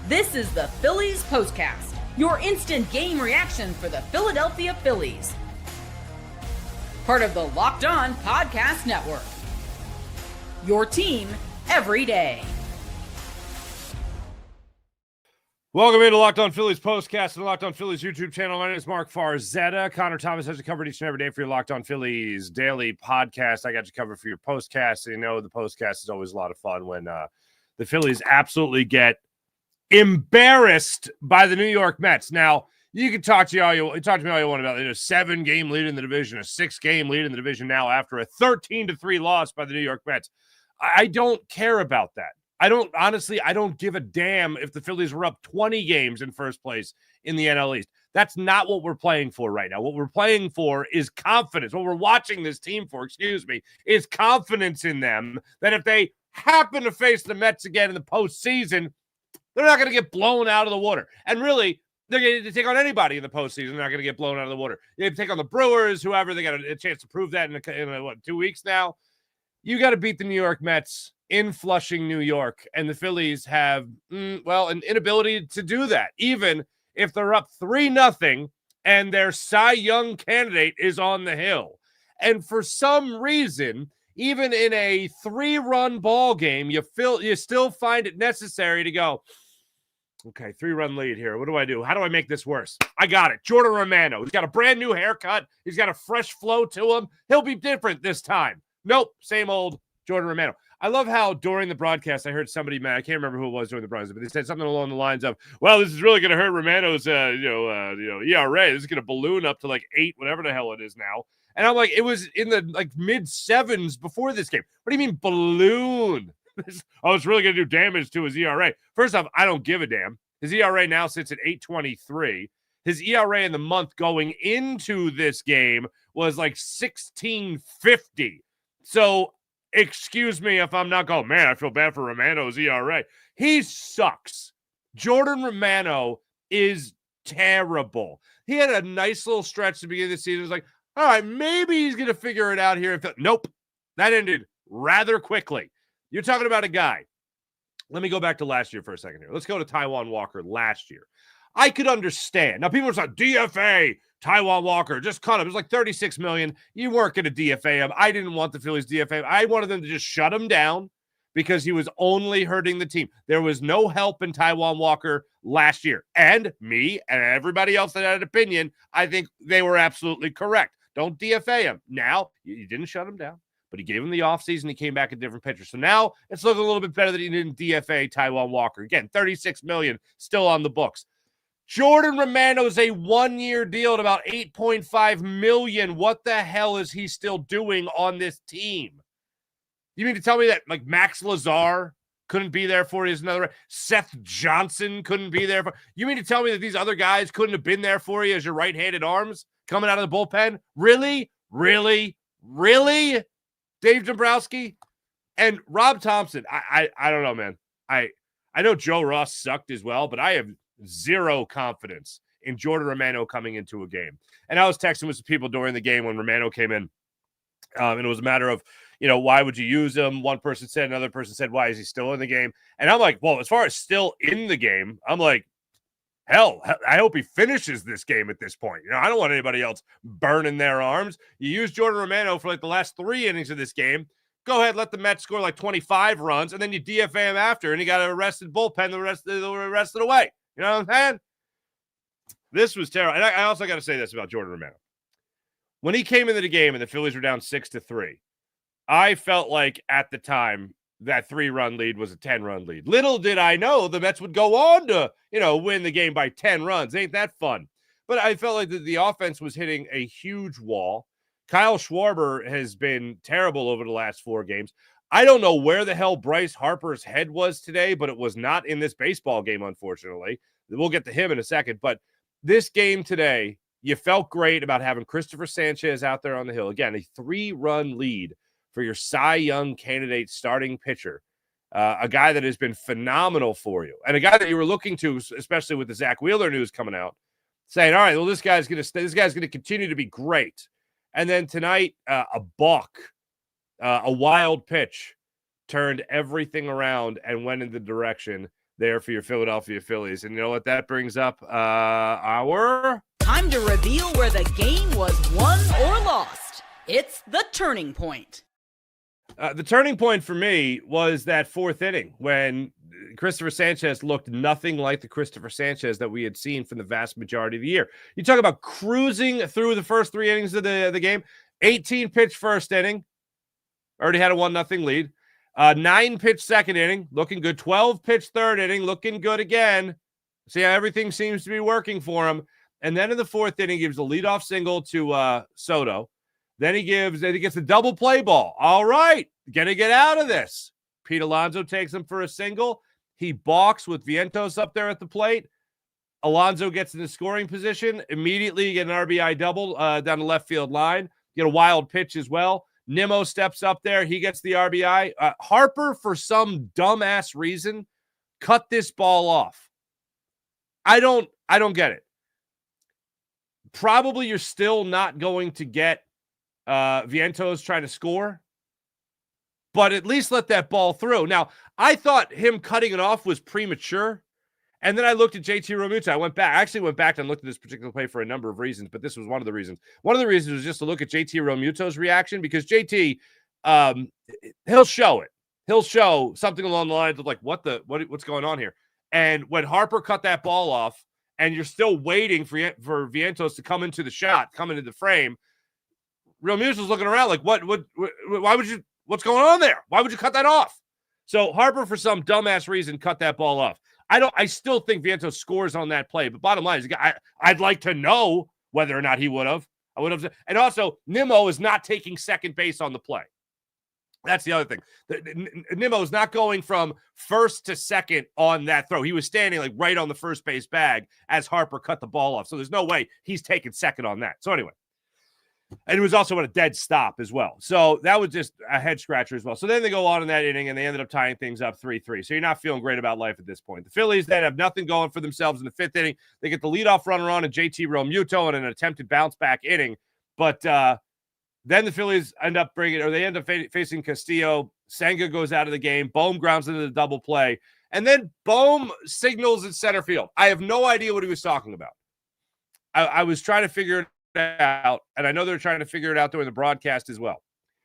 This is the Phillies POSTCAST, your instant game reaction for the Philadelphia Phillies. Part of the Locked On Podcast Network. Your team every day. Welcome into Locked On Phillies POSTCAST and Locked On Phillies YouTube channel. My name is Mark Farzetta. Connor Thomas has you covered each and every day for your Locked On Phillies daily podcast. I got you covered for your postcast. So you know the postcast is always a lot of fun when the Phillies absolutely get embarrassed by the New York Mets. Now, you can talk to me all you want about it. A 7-game lead in the division, a 6-game lead in the division now after a 13-3 loss by the New York Mets. I don't care about that. I don't give a damn if the Phillies were up 20 games in first place in the NL East. That's not what we're playing for right now. What we're playing for is confidence. What we're watching this team for, is confidence in them that if they happen to face the Mets again in the postseason, they're not going to get blown out of the water. And really, they're going to take on anybody in the postseason. They're not going to get blown out of the water. They take on the Brewers, whoever. They got a chance to prove that in 2 weeks now. You got to beat the New York Mets in Flushing, New York. And the Phillies have, an inability to do that, even if they're up 3-0 and their Cy Young candidate is on the hill. And for some reason, even in a 3-run ball game, you still find it necessary to go, okay, 3-run lead here. What do I do? How do I make this worse? I got it. Jordan Romano. He's got a brand new haircut. He's got a fresh flow to him. He'll be different this time. Nope, same old Jordan Romano. I love how during the broadcast, I heard somebody, I can't remember who it was during the broadcast, but they said something along the lines of, well, this is really going to hurt Romano's, ERA. This is going to balloon up to like 8, whatever the hell it is now. And I'm like, it was in the mid-7s before this game. What do you mean balloon? It's really going to do damage to his ERA. First off, I don't give a damn. His ERA now sits at 8.23. His ERA in the month going into this game was like 16.50. So, excuse me if I'm not going, man, I feel bad for Romano's ERA. He sucks. Jordan Romano is terrible. He had a nice little stretch to begin the season. It was like, all right, maybe he's going to figure it out here. Nope. That ended rather quickly. You're talking about a guy. Let me go back to last year for a second here. Let's go to Taijuan Walker last year. I could understand. Now, people are saying, DFA, Taijuan Walker, just cut him. It was like $36 million. You weren't going to DFA him. I didn't want the Phillies DFA him. I wanted them to just shut him down because he was only hurting the team. There was no help in Taijuan Walker last year. And me and everybody else that had an opinion, I think they were absolutely correct. Don't DFA him. Now, you didn't shut him down, but he gave him the offseason. He came back a different pitcher. So now it's looking a little bit better that he didn't DFA Taijuan Walker. Again, $36 million still on the books. Jordan Romano is a 1-year deal at about $8.5 million. What the hell is he still doing on this team? You mean to tell me that like Max Lazar couldn't be there for you as another? Seth Johnson couldn't be there for you? Mean to tell me that these other guys couldn't have been there for you as your right-handed arms coming out of the bullpen? Really? Dave Dombrowski? And Rob Thompson, I don't know, man. I know Joe Ross sucked as well, but I have zero confidence in Jordan Romano coming into a game. And I was texting with some people during the game when Romano came in, and it was a matter of, why would you use him? One person said, another person said, why is he still in the game? And I'm like, well, as far as still in the game, I'm like, hell, I hope he finishes this game at this point. I don't want anybody else burning their arms. You use Jordan Romano for like the last 3 innings of this game. Go ahead, let the Mets score like 25 runs, and then you DFA him after, and he got an arrested bullpen the rest of the way. You know what I'm saying? This was terrible. And I also got to say this about Jordan Romano. When he came into the game and the Phillies were down 6-3, I felt like at the time that 3-run lead was a 10-run lead. Little did I know the Mets would go on to, win the game by 10 runs. Ain't that fun? But I felt like the offense was hitting a huge wall. Kyle Schwarber has been terrible over the last 4 games. I don't know where the hell Bryce Harper's head was today, but it was not in this baseball game, unfortunately. We'll get to him in a second. But this game today, you felt great about having Cristopher Sanchez out there on the hill. Again, a 3-run lead for your Cy Young candidate starting pitcher, a guy that has been phenomenal for you, and a guy that you were looking to, especially with the Zach Wheeler news coming out, saying, all right, well, this guy's going to continue to be great. And then tonight, a balk. A wild pitch turned everything around and went in the direction there for your Philadelphia Phillies. And you know what that brings up? Our time to reveal where the game was won or lost. It's the turning point. The turning point for me was that fourth inning when Cristopher Sanchez looked nothing like the Cristopher Sanchez that we had seen from the vast majority of the year. You talk about cruising through the first 3 innings of the game. 18 pitch first inning, already had a 1-0 lead. 9 pitch second inning, looking good. 12 pitch third inning, looking good again. See how everything seems to be working for him. And then in the fourth inning, gives a leadoff single to Soto. Then he gets a double play ball. All right, gonna get out of this. Pete Alonso takes him for a single. He balks with Vientos up there at the plate. Alonso gets in the scoring position. Immediately, you get an RBI double down the left field line. Get a wild pitch as well. Nimmo steps up there. He gets the RBI. Harper, for some dumbass reason, cut this ball off. I don't get it. Probably you're still not going to get Vientos trying to score, but at least let that ball through. Now, I thought him cutting it off was premature, and then I looked at JT Realmuto. I actually went back and looked at this particular play for a number of reasons, but this was one of the reasons. One of the reasons was just to look at JT Realmuto's reaction, because JT, he'll show it. He'll show something along the lines of like, what's going on here? And when Harper cut that ball off, and you're still waiting for Vientos to come into the shot, come into the frame, Realmuto's looking around like, why would you, what's going on there? Why would you cut that off? So Harper, for some dumbass reason, cut that ball off. I still think Vientos scores on that play, but bottom line is, I'd like to know whether or not he would have. I would have. And also, Nimmo is not taking second base on the play. That's the other thing. Nimmo is not going from first to second on that throw. He was standing like right on the first base bag as Harper cut the ball off. So there's no way he's taking second on that. So anyway, and it was also at a dead stop as well. So that was just a head scratcher as well. So then they go on in that inning and they ended up tying things up 3-3. So you're not feeling great about life at this point. The Phillies then have nothing going for themselves in the fifth inning. They get the leadoff runner on, and JT Realmuto in an attempted bounce back inning. But then the Phillies end up facing Castillo. Senga goes out of the game. Bohm grounds into the double play. And then Bohm signals at center field. I have no idea what he was talking about. I was trying to figure it out, and I know they were trying to figure it out during the broadcast as well.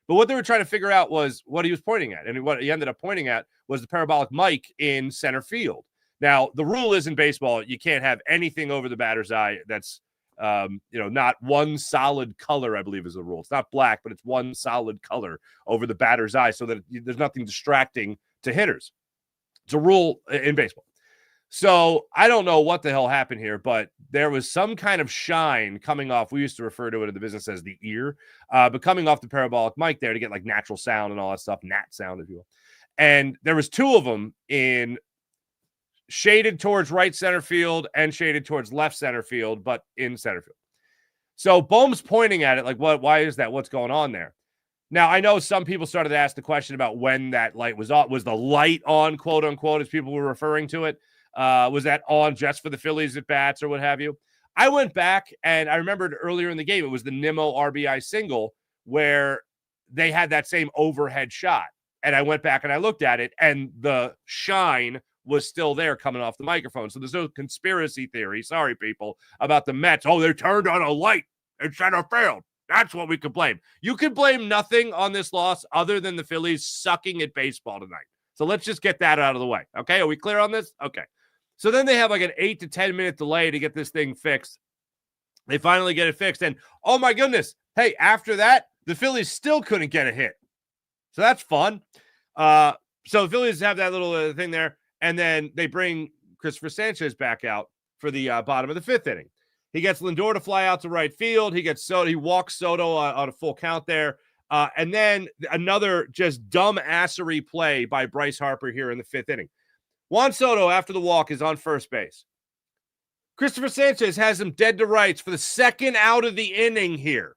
But what they were trying to figure out was what he was pointing at. And what he ended up pointing at was the parabolic mic in center field. Now, the rule is in baseball, you can't have anything over the batter's eye that's not one solid color, I believe is the rule. It's not black, but it's one solid color over the batter's eye so that there's nothing distracting to hitters. It's a rule in baseball. So I don't know what the hell happened here, but there was some kind of shine coming off. We used to refer to it in the business as the ear, but coming off the parabolic mic there to get like natural sound and all that stuff, nat sound, if you will. And there was 2 of them in shaded towards right center field and shaded towards left center field, but in center field. So Bohm's pointing at it like, why is that? What's going on there? Now, I know some people started to ask the question about when that light was on. Was the light on, quote unquote, as people were referring to it? Was that on just for the Phillies at bats or what have you? I went back and I remembered earlier in the game, it was the Nimmo RBI single where they had that same overhead shot. And I went back and I looked at it, and the shine was still there coming off the microphone. So there's no conspiracy theory, sorry people, about the Mets. Oh, they turned on a light in center field. That's what we could blame. You could blame nothing on this loss other than the Phillies sucking at baseball tonight. So let's just get that out of the way. Okay, are we clear on this? Okay. So then they have like an 8 to 10 minute delay to get this thing fixed. They finally get it fixed. And oh my goodness, hey, after that, the Phillies still couldn't get a hit. So that's fun. So the Phillies have that little thing there. And then they bring Cristopher Sanchez back out for the bottom of the fifth inning. He gets Lindor to fly out to right field. He gets Soto. He walks Soto on a full count there. And then another just dumb-assery play by Bryce Harper here in the fifth inning. Juan Soto, after the walk, is on first base. Cristopher Sanchez has him dead to rights for the second out of the inning here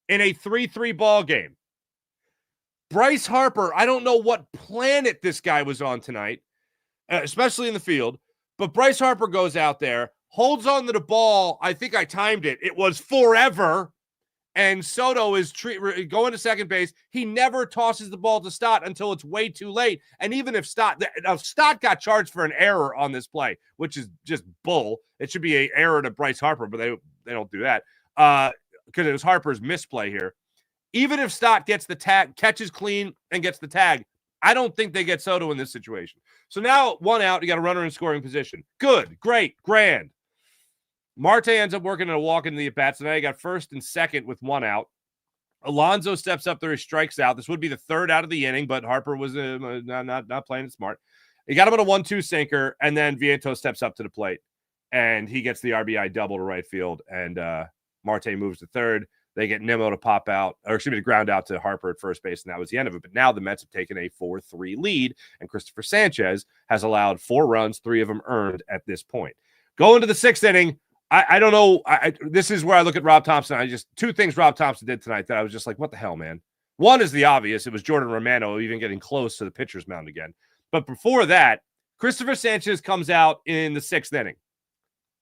in a 3-3 ball game. Bryce Harper, I don't know what planet this guy was on tonight, especially in the field, but Bryce Harper goes out there, holds on to the ball. I think I timed it. It was forever. and Soto is going to second base. He never tosses the ball to Stott until it's way too late. And even if Stott got charged for an error on this play, which is just bull. It should be an error to Bryce Harper, but they don't do that because it was Harper's misplay here. Even if Stott gets the tag, catches clean, and gets the tag, I don't think they get Soto in this situation. So now 1 out, you got a runner in scoring position. Good, great, grand. Marte ends up working a walk into the at-bat, so now you got first and second with 1 out. Alonso steps up there, he strikes out. This would be the 3rd out of the inning, but Harper was not playing it smart. He got him on a 1-2 sinker, and then Vientos steps up to the plate, and he gets the RBI double to right field, and Marte moves to third. They get Nimmo to pop out, or excuse me, to ground out to Harper at first base, and that was the end of it. But now the Mets have taken a 4-3 lead, and Cristopher Sanchez has allowed 4 runs, 3 of them earned at this point. Going to the 6th inning, I don't know. This is where I look at Rob Thompson. 2 things Rob Thompson did tonight that I was just like, what the hell, man? One is the obvious. It was Jordan Romano even getting close to the pitcher's mound again. But before that, Cristopher Sanchez comes out in the 6th inning.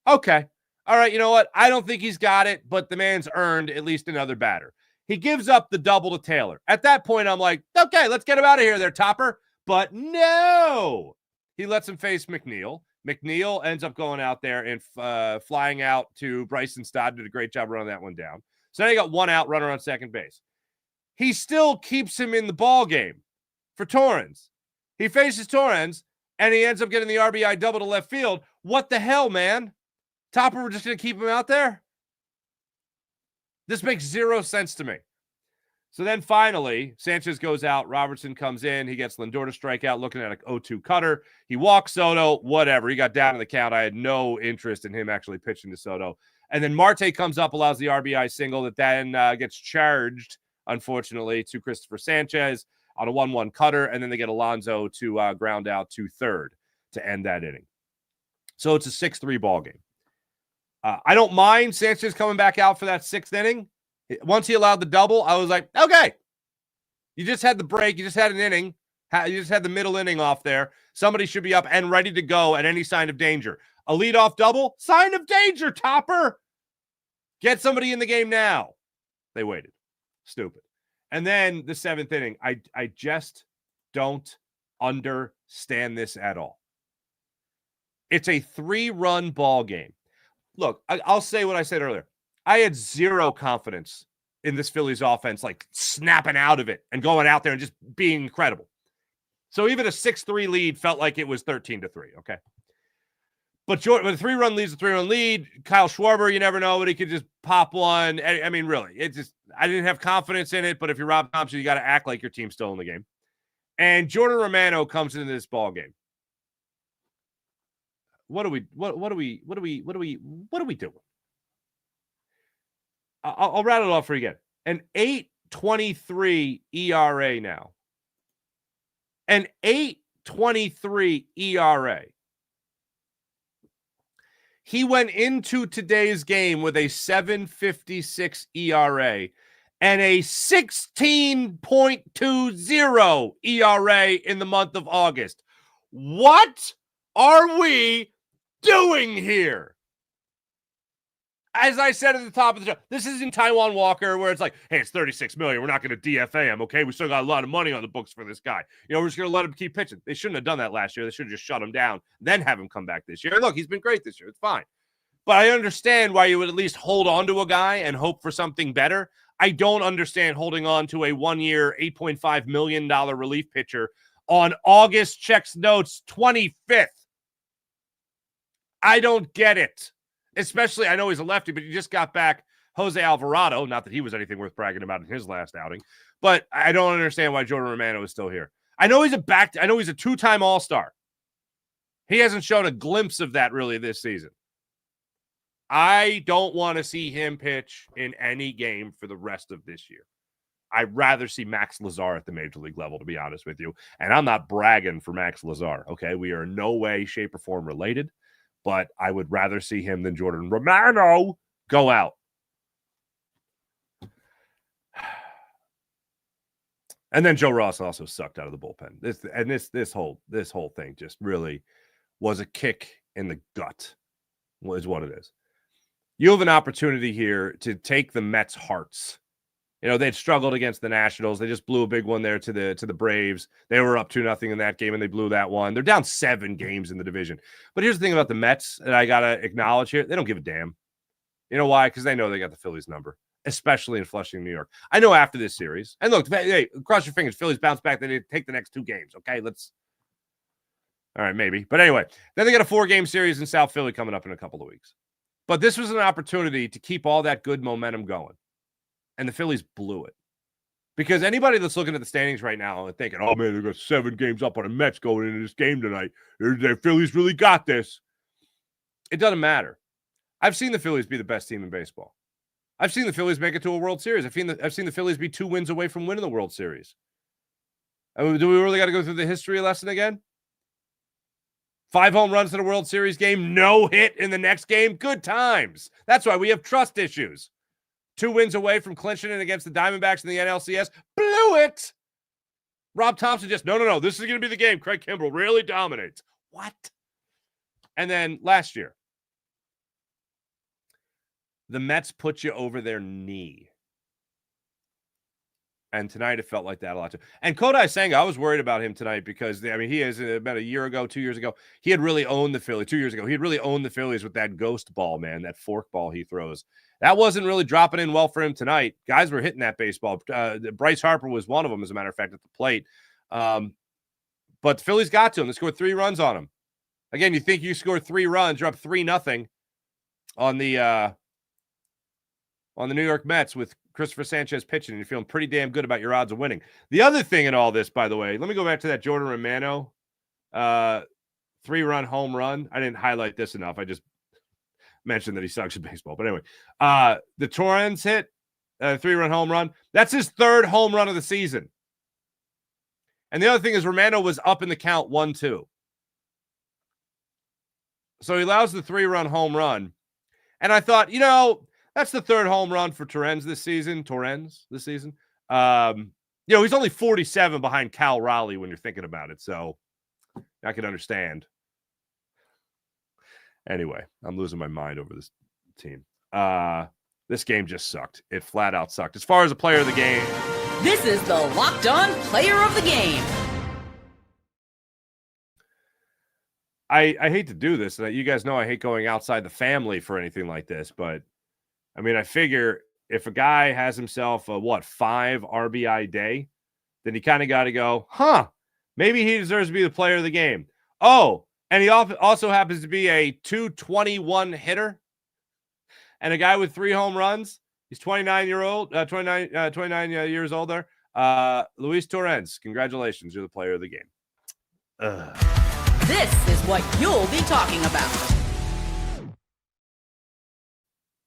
Okay. All right, you know what? I don't think he's got it, but the man's earned at least another batter. He gives up the double to Taylor. At that point, I'm like, okay, let's get him out of here there, Topper. But no. He lets him face McNeil. McNeil ends up going out there and flying out to Bryson Stott. Did a great job running that one down. So now you got 1 out, runner on second base. He still keeps him in the ball game for Torrens. He faces Torrens, and he ends up getting the RBI double to left field. What the hell, man? Topper, we're just going to keep him out there? This makes 0 sense to me. So then finally, Sanchez goes out. Robertson comes in. He gets Lindor to strike out, looking at an 0-2 cutter. He walks Soto, whatever. He got down in the count. I had no interest in him actually pitching to Soto. And then Marte comes up, allows the RBI single that then gets charged, unfortunately, to Cristopher Sanchez on a 1-1 cutter. And then they get Alonso to ground out to third to end that inning. So it's a 6-3 ball game. I don't mind Sanchez coming back out for that 6th inning. Once he allowed the double, I was like, okay, you just had the break. You just had an inning. You just had the middle inning off there. Somebody should be up and ready to go at any sign of danger. A leadoff double, sign of danger, Topper. Get somebody in the game now. They waited. Stupid. And then the 7th inning, I just don't understand this at all. It's a 3-run ball game. Look, I'll say what I said earlier. I had 0 confidence in this Phillies offense, like snapping out of it and going out there and just being incredible. So even a 6-3 lead felt like it was 13-3, okay? But when a 3-run lead's a 3-run lead, Kyle Schwarber, you never know, but he could just pop one. I mean, really, I didn't have confidence in it, but if you're Rob Thompson, you got to act like your team's still in the game. And Jordan Romano comes into this ball game. What are we doing? I'll rattle it off for you again. An 8.23 ERA now. An 8.23 ERA. He went into today's game with a 7.56 ERA and a 16.20 ERA in the month of August. What are we doing here? As I said at the top of the show, this isn't Taijuan Walker where it's like, hey, it's $36 million. We're not going to DFA him, okay? We still got a lot of money on the books for this guy. You know, we're just going to let him keep pitching. They shouldn't have done that last year. They should have just shut him down, then have him come back this year. Look, he's been great this year. It's fine. But I understand why you would at least hold on to a guy and hope for something better. I don't understand holding on to a 1-year, $8.5 million relief pitcher on August checks notes 25th. I don't get it. Especially, I know he's a lefty, but you just got back Jose Alvarado. Not that he was anything worth bragging about in his last outing, but I don't understand why Jordan Romano is still here. I know he's a 2-time All-Star. He hasn't shown a glimpse of that really this season. I don't want to see him pitch in any game for the rest of this year. I'd rather see Max Lazar at the major league level, to be honest with you. And I'm not bragging for Max Lazar, okay? We are in no way, shape, or form related. But I would rather see him than Jordan Romano go out. And then Joe Ross also sucked out of the bullpen. This whole thing just really was a kick in the gut, is what it is. You have an opportunity here to take the Mets' hearts You know, they'd struggled against the Nationals. They just blew a big one there to the Braves. They were up 2-0 in that game, and they blew that one. They're down 7 games in the division. But here's the thing about the Mets that I got to acknowledge here. They don't give a damn. You know why? Because they know they got the Phillies number, especially in Flushing, New York. I know after this series. And look, hey, cross your fingers. Phillies bounce back. They need to take the next 2 games, okay? All right, maybe. But anyway, then they got a 4-game series in South Philly coming up in a couple of weeks. But this was an opportunity to keep all that good momentum going. And the Phillies blew it. Because anybody that's looking at the standings right now and thinking, oh, man, they've got 7 games up on the Mets going into this game tonight. The Phillies really got this. It doesn't matter. I've seen the Phillies be the best team in baseball. I've seen the Phillies make it to a World Series. I've seen the Phillies be 2 wins away from winning the World Series. I mean, do we really got to go through the history lesson again? 5 home runs in a World Series game, no hit in the next game. Good times. That's why we have trust issues. 2 wins away from clinching it against the Diamondbacks in the NLCS. Blew it. Rob Thompson just, no. This is going to be the game. Craig Kimbrell really dominates. What? And then last year, the Mets put you over their knee. And tonight it felt like that a lot too. And Kodai Senga, I was worried about him tonight because, I mean, he is about 2 years ago, he had really owned the Phillies. 2 years ago, he had really owned the Phillies with that ghost ball, man, that fork ball he throws. That wasn't really dropping in well for him tonight. Guys were hitting that baseball. Bryce Harper was one of them, as a matter of fact, at the plate. But the Phillies got to him. They scored 3 runs on him. Again, you think you score 3 runs, you're up 3-0 on the New York Mets with Cristopher Sanchez pitching, and you're feeling pretty damn good about your odds of winning. The other thing in all this, by the way, let me go back to that Jordan Romano 3-run home run. I didn't highlight this enough. I just mentioned that he sucks at baseball. But anyway, the Torrens hit, 3-run home run. That's his 3rd home run of the season. And the other thing is Romano was up in the count 1-2. So he allows the 3-run home run. And I thought, that's the 3rd home run for Torrens this season. He's only 47 behind Cal Raleigh when you're thinking about it. So I can understand. Anyway, I'm losing my mind over this team. This game just sucked. It flat out sucked. As far as a player of the game. This is the Locked On Player of the Game. I hate to do this. You guys know I hate going outside the family for anything like this, but I mean, I figure if a guy has himself a 5 RBI day, then you kind of got to go, maybe he deserves to be the player of the game. Oh, and he also happens to be a 221 hitter and a guy with 3 home runs. He's 29 years old there. Luis Torrens, congratulations. You're the player of the game. This is what you'll be talking about.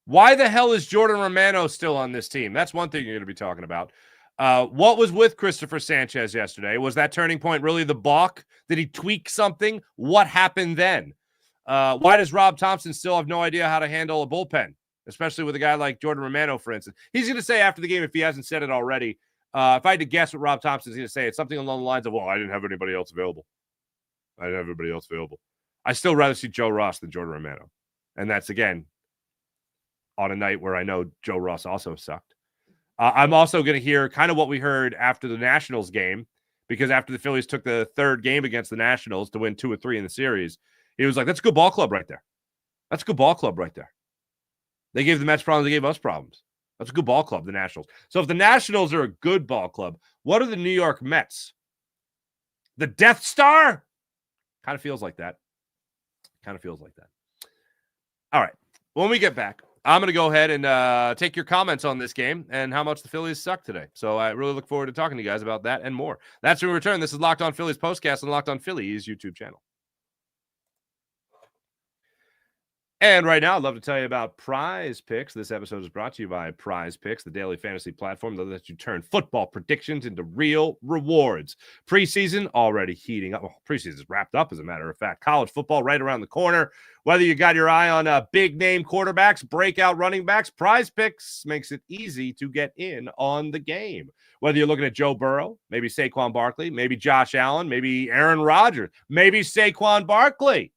Why the hell is Jordan Romano still on this team? That's one thing you're going to be talking about. What was with Cristopher Sanchez yesterday? Was that turning point really the balk? Did he tweak something? What happened then? Why does Rob Thompson still have no idea how to handle a bullpen, especially with a guy like Jordan Romano, for instance? He's going to say after the game, if he hasn't said it already, if I had to guess what Rob Thompson's going to say, it's something along the lines of, well, I didn't have anybody else available. I still rather see Joe Ross than Jordan Romano. And that's, again, on a night where I know Joe Ross also sucked. I'm also going to hear kind of what we heard after the Nationals game, because after the Phillies took the 3rd game against the Nationals to win 2 or 3 in the series, he was like, that's a good ball club right there. They gave the Mets problems. They gave us problems. That's a good ball club, the Nationals. So if the Nationals are a good ball club, what are the New York Mets? The Death Star? Kind of feels like that. All right. When we get back, I'm going to go ahead and take your comments on this game and how much the Phillies suck today. So I really look forward to talking to you guys about that and more. That's when we return. This is Locked On Phillies Postcast on Locked On Phillies YouTube channel. And right now, I'd love to tell you about Prize Picks. This episode is brought to you by Prize Picks, the daily fantasy platform that lets you turn football predictions into real rewards. Preseason already heating up. Well, preseason is wrapped up, as a matter of fact. College football right around the corner. Whether you got your eye on big-name quarterbacks, breakout running backs, Prize Picks makes it easy to get in on the game. Whether you're looking at Joe Burrow, maybe Saquon Barkley, maybe Josh Allen, maybe Aaron Rodgers, maybe Saquon Barkley.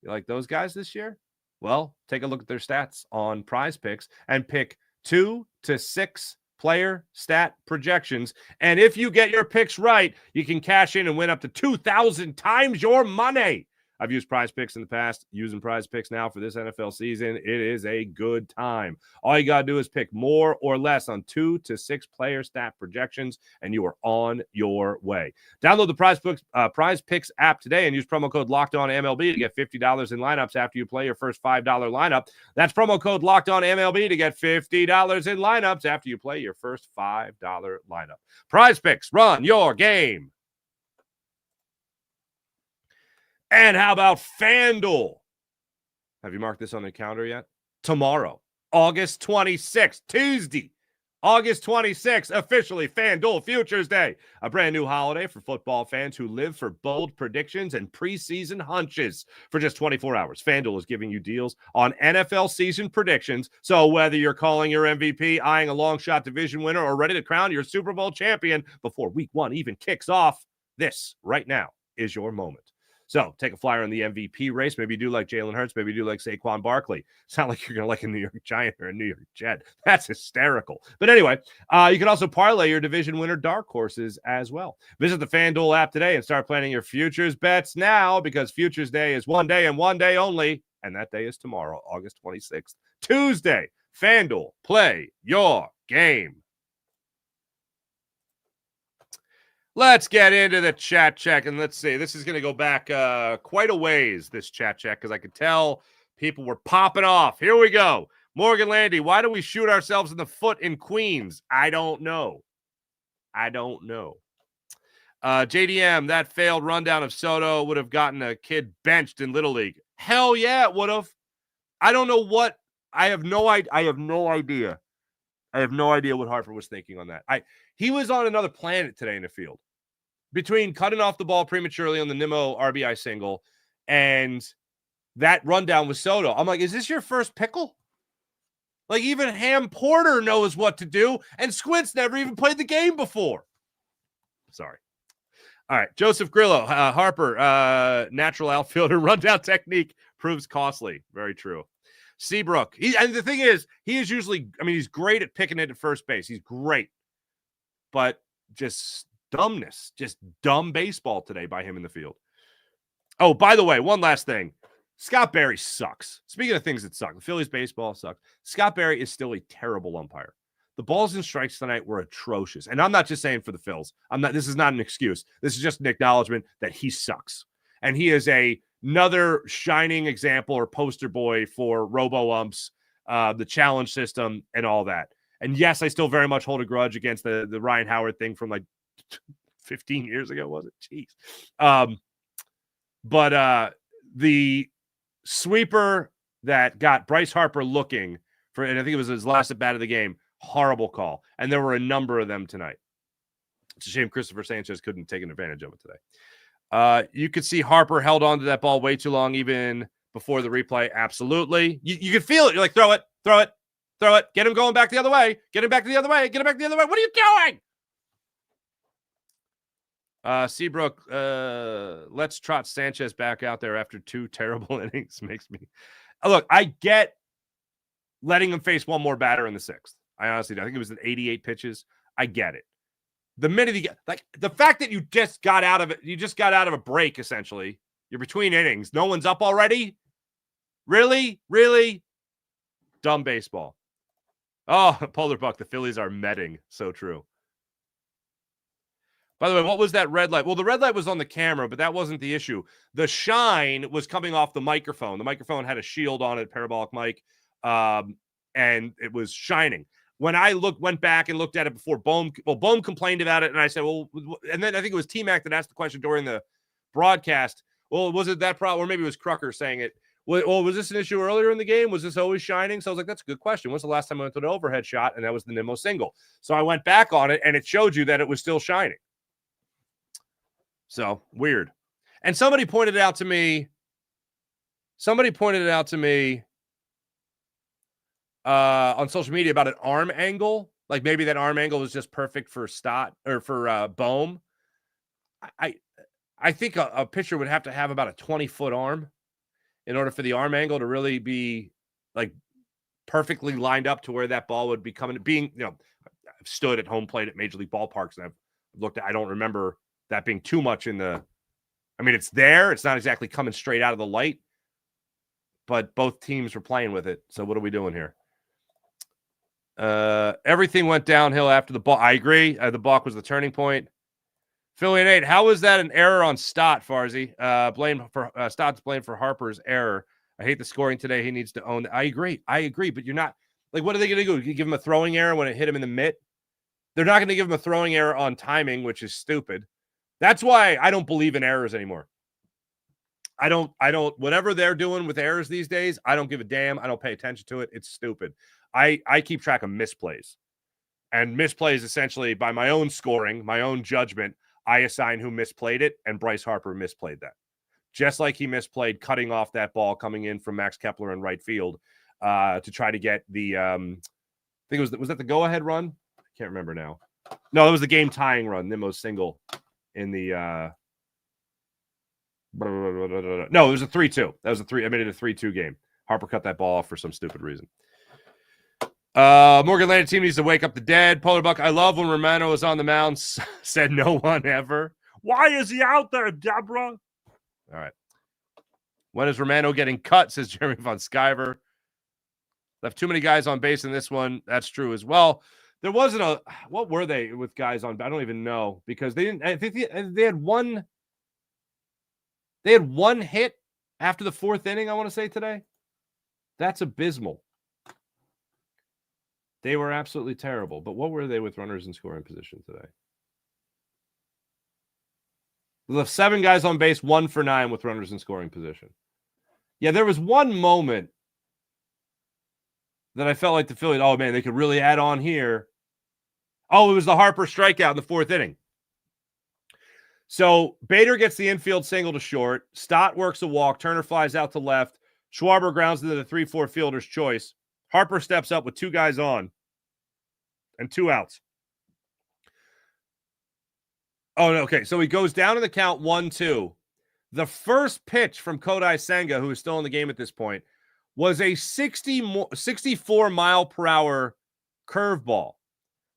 You like those guys this year? Well, take a look at their stats on Prize Picks and pick 2 to 6 player stat projections. And if you get your picks right, you can cash in and win up to 2,000 times your money. I've used Prize Picks in the past, using Prize Picks now for this NFL season. It is a good time. All you got to do is pick more or less on 2 to 6 player stat projections, and you are on your way. Download the Prize Picks app today and use promo code LOCKEDONMLB to get $50 in lineups after you play your first $5 lineup. That's promo code LOCKEDONMLB to get $50 in lineups after you play your first $5 lineup. Prize Picks, run your game. And how about FanDuel? Have you marked this on the calendar yet? Tomorrow, August 26th, Tuesday, August 26th, officially FanDuel Futures Day. A brand new holiday for football fans who live for bold predictions and preseason hunches. For just 24 hours, FanDuel is giving you deals on NFL season predictions. So whether you're calling your MVP, eyeing a long shot division winner, or ready to crown your Super Bowl champion before week 1 even kicks off, this right now is your moment. So take a flyer on the MVP race. Maybe you do like Jalen Hurts. Maybe you do like Saquon Barkley. It's not like you're going to like a New York Giant or a New York Jet. That's hysterical. But anyway, you can also parlay your division winner dark horses as well. Visit the FanDuel app today and start planning your futures bets now, because Futures Day is one day and one day only. And that day is tomorrow, August 26th, Tuesday. FanDuel, play your game. Let's get into the chat check, and let's see. This is going to go back quite a ways, this chat check, because I could tell people were popping off. Here we go. Morgan Landy, why do we shoot ourselves in the foot in Queens? I don't know. JDM, that failed rundown of Soto would have gotten a kid benched in Little League. Hell yeah, it would have. I don't know what. I have no idea. I have no idea what Harper was thinking on that. He was on another planet today in the field. Between cutting off the ball prematurely on the Nimmo RBI single and that rundown with Soto, I'm like, is this your first pickle? Like, even Ham Porter knows what to do, and Squint's never even played the game before. Sorry. All right, Joseph Grillo, Harper, natural outfielder, rundown technique proves costly. Very true. Seabrook. And the thing is, he is usually, he's great at picking it at first base. He's great. But just dumbness, just dumb baseball today by him in the field. Oh, by the way, one last thing. Scott Barry sucks. Speaking of things that suck, the Phillies baseball sucks. Scott Barry is still a terrible umpire. The balls and strikes tonight were atrocious. And I'm not just saying for the Phils. This is not an excuse. This is just an acknowledgement that he sucks. And he is another shining example or poster boy for robo-umps, the challenge system, and all that. And yes, I still very much hold a grudge against the Ryan Howard thing from like 15 years ago, was it? Jeez. But the sweeper that got Bryce Harper looking for, and I think it was his last at bat of the game, horrible call. And there were a number of them tonight. It's a shame Cristopher Sanchez couldn't take advantage of it today. You could see Harper held on to that ball way too long, even before the replay. Absolutely. You could feel it. You're like, throw it. Get him going back the other way. Get him back the other way. What are you doing? Seabrook, let's trot Sanchez back out there after 2 terrible innings. Makes me. Look, I get letting him face one more batter in the 6th. I honestly do. I think it was 88 pitches. I get it. The minute he the fact that you just got out of a break, essentially. You're between innings. No one's up already. Really? Dumb baseball. Oh, Polar Buck, the Phillies are metting. So true. By the way, what was that red light? Well, the red light was on the camera, but that wasn't the issue. The shine was coming off the microphone. The microphone had a shield on it, parabolic mic, and it was shining. When I went back and looked at it before, Bohm complained about it, and I said, well, and then I think it was T-Mac that asked the question during the broadcast. Well, was it that problem? Or maybe it was Crucker saying it. Well, was this an issue earlier in the game? Was this always shining? So I was like, that's a good question. When's the last time I went to an overhead shot? And that was the Nimmo single. So I went back on it, and it showed you that it was still shining. So weird. And somebody pointed it out to me on social media about an arm angle. Like maybe that arm angle was just perfect for Stott or for Bohm. I think a pitcher would have to have about a 20-foot arm in order for the arm angle to really be like perfectly lined up to where that ball would be coming. Being, I've stood at home plate at Major League ballparks, and I've looked at, I don't remember that being too much in the, I mean, it's there. It's not exactly coming straight out of the light, but both teams were playing with it. So what are we doing here? Everything went downhill after the ball. I agree. The balk was the turning point. Philly Nate, how was that an error on Stott, Farzy? Stott's blamed for Harper's error. I hate the scoring today. He needs to own. I agree, but you're not, like, what are they going to do? You give him a throwing error when it hit him in the mitt? They're not going to give him a throwing error on timing, which is stupid. That's why I don't believe in errors anymore. I don't, whatever they're doing with errors these days, I don't give a damn. I don't pay attention to it. It's stupid. I keep track of misplays. And misplays, essentially, by my own scoring, my own judgment, I assign who misplayed it, and Bryce Harper misplayed that. Just like he misplayed cutting off that ball coming in from Max Kepler in right field to try to get the, I think it was that the go-ahead run? I can't remember now. No, it was the game-tying run, Nimmo's single in the, no, it was a 3-2. That was I made it a 3-2 game. Harper cut that ball off for some stupid reason. Morgan Landed team needs to wake up the dead. Polar Buck, I love when Romano was on the mound, said no one ever. Why is he out there, Deborah? All right. When is Romano getting cut, says Jeremy von Skyver. Left too many guys on base in this one. That's true as well. There wasn't what were they with guys on? I don't even know, because they didn't, I think they had one hit after the fourth inning, I want to say today. That's abysmal. They were absolutely terrible. But what were they with runners in scoring position today? We left 7 guys on base, 1 for 9 with runners in scoring position. Yeah, there was one moment that I felt like the Phillies, oh man, they could really add on here. Oh, it was the Harper strikeout in the 4th inning. So Bader gets the infield single to short. Stott works a walk. Turner flies out to left. Schwarber grounds into the 3-4 fielder's choice. Harper steps up with 2 guys on and 2 outs. Oh, okay. So he goes down in the count 1-2. The first pitch from Kodai Senga, who is still in the game at this point, was a 64 mile per hour curveball.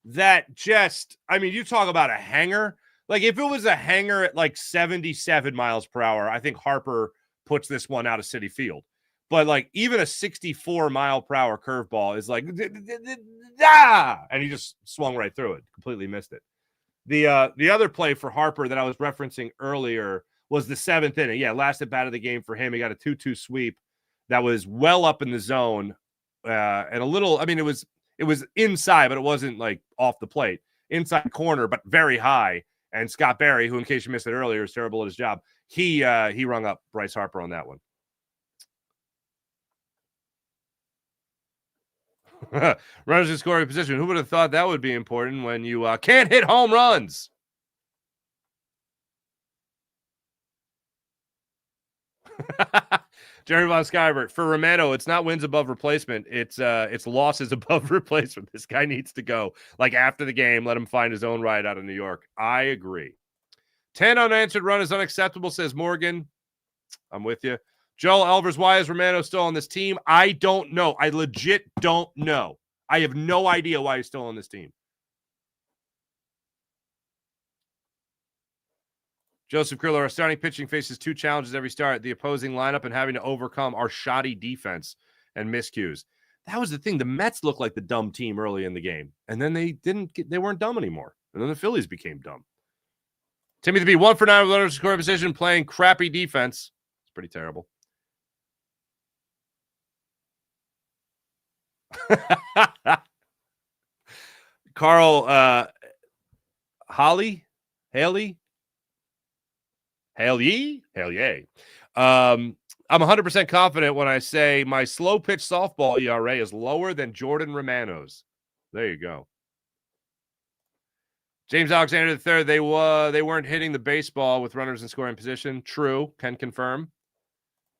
That just, I mean, you talk about a hanger. Like, if it was a hanger at like 77 miles per hour, I think Harper puts this one out of Citi Field. But like, even a 64 mile per hour curveball is like, and he just swung right through it, completely missed it. The other play for Harper that I was referencing earlier was the 7th inning. Yeah, last at bat of the game for him. He got a 2-2 sweep that was well up in the zone, and a little, I mean, it was inside, but it wasn't like off the plate. Inside corner, but very high. And Scott Barry, who, in case you missed it earlier, is terrible at his job, he rung up Bryce Harper on that one. Runners in scoring position. Who would have thought that would be important when you can't hit home runs? Jerry Von Skybert, for Romano, it's not wins above replacement. It's losses above replacement. This guy needs to go. Like, after the game, let him find his own ride out of New York. I agree. 10 unanswered run is unacceptable, says Morgan. I'm with you. Joel Elvers, why is Romano still on this team? I don't know. I legit don't know. I have no idea why he's still on this team. Joseph Grillo, our starting pitching faces 2 challenges every start: the opposing lineup and having to overcome our shoddy defense and miscues. That was the thing. The Mets looked like the dumb team early in the game, and then they weren't dumb anymore. And then the Phillies became dumb. Timothy B, 1 for 9 with runners in scoring position, playing crappy defense. It's pretty terrible. Carl Haley. Hell yay. I'm 100% confident when I say my slow pitch softball ERA is lower than Jordan Romano's. There you go. James Alexander III, they weren't hitting the baseball with runners in scoring position. True, can confirm.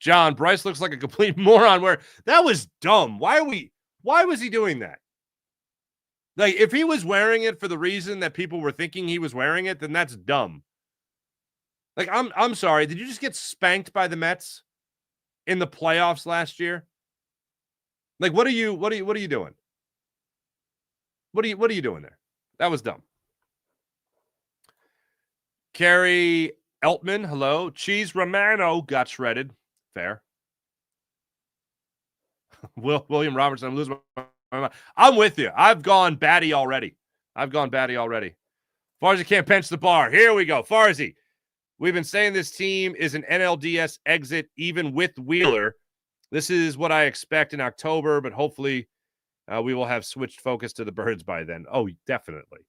John, Bryce looks like a complete moron. Where that was dumb. Why was he doing that? Like, if he was wearing it for the reason that people were thinking he was wearing it, then that's dumb. Like, I'm sorry. Did you just get spanked by the Mets in the playoffs last year? Like, what are you doing? What are you doing there? That was dumb. Carrie Eltman, hello. Cheese Romano got shredded. Fair. William Robertson, I'm losing my mind. I'm with you. I've gone batty already. Farzi can't bench the bar. Here we go. Farzi, we've been saying this team is an NLDS exit even with Wheeler. This is what I expect in October, but hopefully we will have switched focus to the Birds by then. Oh, definitely.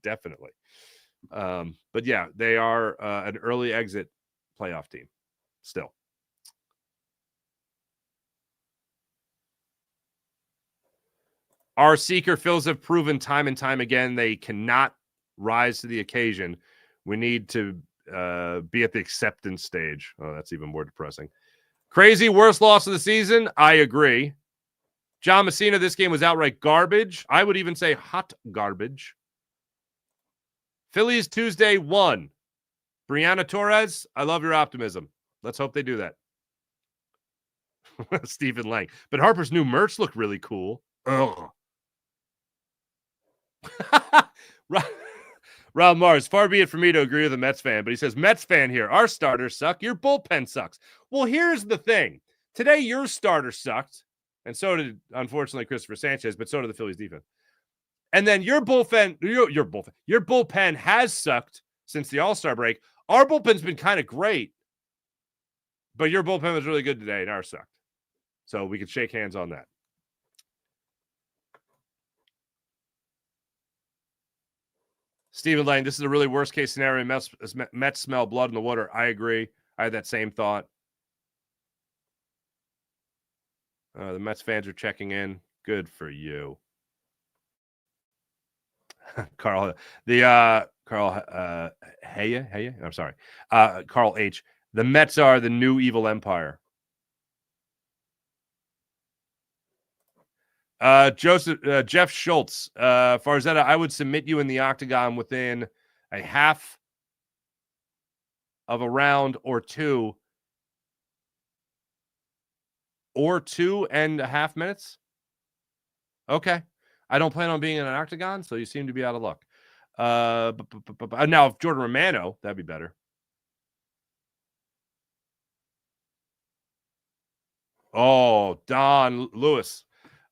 Definitely. But yeah, they are an early exit playoff team still. Our seeker Phils have proven time and time again they cannot rise to the occasion. We need to be at the acceptance stage. Oh, that's even more depressing. Crazy, worst loss of the season? I agree. John Messina, this game was outright garbage. I would even say hot garbage. Phillies Tuesday 1. Brianna Torres, I love your optimism. Let's hope they do that. Stephen Lang. But Harper's new merch looked really cool. Ugh. Rob Mars, far be it for me to agree with a Mets fan, but he says, Mets fan here. Our starters suck. Your bullpen sucks. Well, here's the thing. Today, your starter sucked, and so did, unfortunately, Cristopher Sanchez, but so did the Phillies defense. And then your bullpen has sucked since the All-Star break. Our bullpen's been kind of great, but your bullpen was really good today, and ours sucked. So we could shake hands on that. Stephen Lane, this is a really worst-case scenario. Mets smell blood in the water. I agree. I had that same thought. The Mets fans are checking in. Good for you. Carl, Carl Hey, I'm sorry. Carl H. The Mets are the new evil empire. Jeff Schultz, Farzetta, I would submit you in the octagon within a half of a round or 2.5 minutes. Okay. I don't plan on being in an octagon, so you seem to be out of luck. Now, if Jordan Romano, that'd be better. Oh, Don Lewis.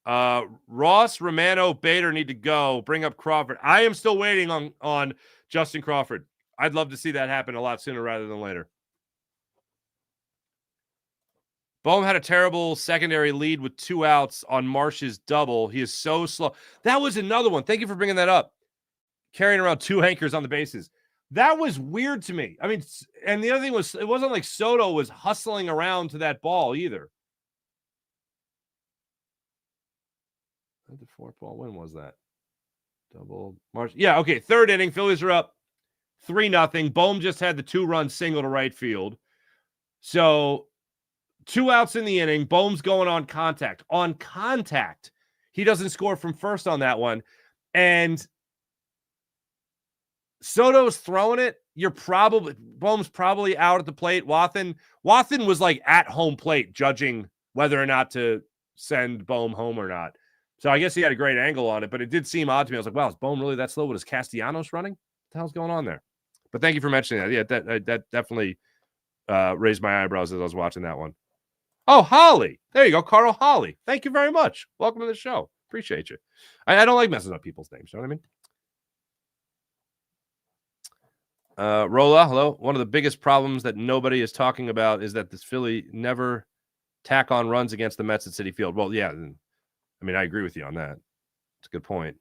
Ross, Romano, Bader need to go. Bring up Crawford. I am still waiting on Justin Crawford. I'd love to see that happen a lot sooner rather than later. Bohm had a terrible secondary lead with 2 outs on Marsh's double. He is so slow. That was another one. Thank you for bringing that up. Carrying around 2 anchors on the bases. That was weird to me. I mean, and the other thing was, it wasn't like Soto was hustling around to that ball either. The 4th ball. When was that? Double Marsh. Yeah, okay. 3rd inning. Phillies are up 3-0. Bohm just had the 2-run single to right field. So 2 outs in the inning. Bohm's going on contact. On contact. He doesn't score from first on that one. And Soto's throwing it. Bohm's probably out at the plate. Wathan was like at home plate judging whether or not to send Bohm home or not. So I guess he had a great angle on it, but it did seem odd to me. I was like, wow, is Bohm really that slow? What is Castellanos running? What the hell's going on there? But thank you for mentioning that. Yeah, that definitely raised my eyebrows as I was watching that one. Oh, Holly. There you go, Carl Holly. Thank you very much. Welcome to the show. Appreciate you. I don't like messing up people's names. You know what I mean? Rolla, hello. One of the biggest problems that nobody is talking about is that this Philly never tack on runs against the Mets at Citi Field. Well, yeah, I mean, I agree with you on that. It's a good point.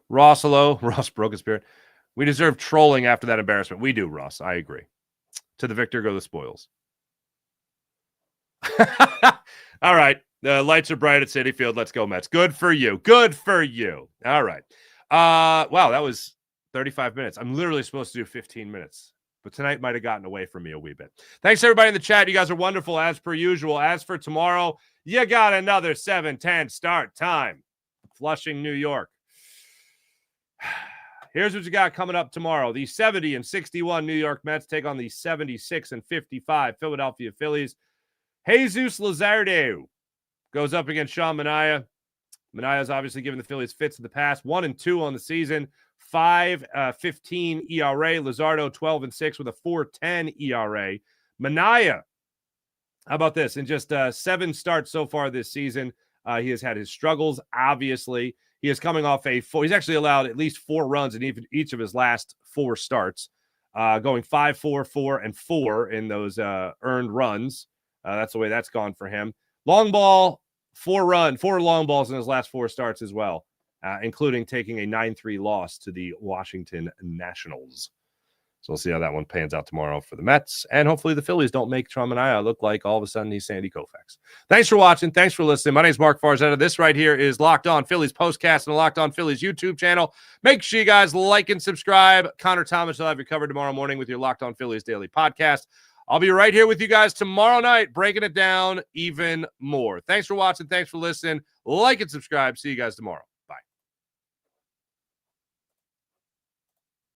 Ross, hello. Ross broke his spirit. We deserve trolling after that embarrassment. We do, Ross. I agree. To the victor go the spoils. All right. The lights are bright at Citi Field. Let's go, Mets. Good for you. Good for you. All right. Wow, that was 35 minutes. I'm literally supposed to do 15 minutes. But tonight might have gotten away from me a wee bit. Thanks, everybody in the chat. You guys are wonderful, as per usual. As for tomorrow, you got another 7:10 start time. Flushing, New York. here's what you got coming up tomorrow. The 70-61 New York Mets take on the 76-55 Philadelphia Phillies. Jesus Luzardo goes up against Sean Manaea. Manaea's obviously given the Phillies fits in the past. 1-2 on the season. 5.15 ERA. Luzardo 12-6 with a 4.10 ERA. Manaea, how about this? In just 7 starts so far this season, he has had his struggles, obviously. He is coming off he's actually allowed at least 4 runs in each of his last 4 starts, going 5-4, 4, and 4 in those earned runs. That's the way that's gone for him. Long ball, 4 long balls in his last 4 starts as well, including taking a 9-3 loss to the Washington Nationals. So we'll see how that one pans out tomorrow for the Mets. And hopefully the Phillies don't make Sean Manaea look like all of a sudden he's Sandy Koufax. Thanks for watching. Thanks for listening. My name is Mark Farzetta. This right here is Locked On Phillies Postcast and the Locked On Phillies YouTube channel. Make sure you guys like and subscribe. Connor Thomas will have you covered tomorrow morning with your Locked On Phillies Daily Podcast. I'll be right here with you guys tomorrow night, breaking it down even more. Thanks for watching. Thanks for listening. Like and subscribe. See you guys tomorrow.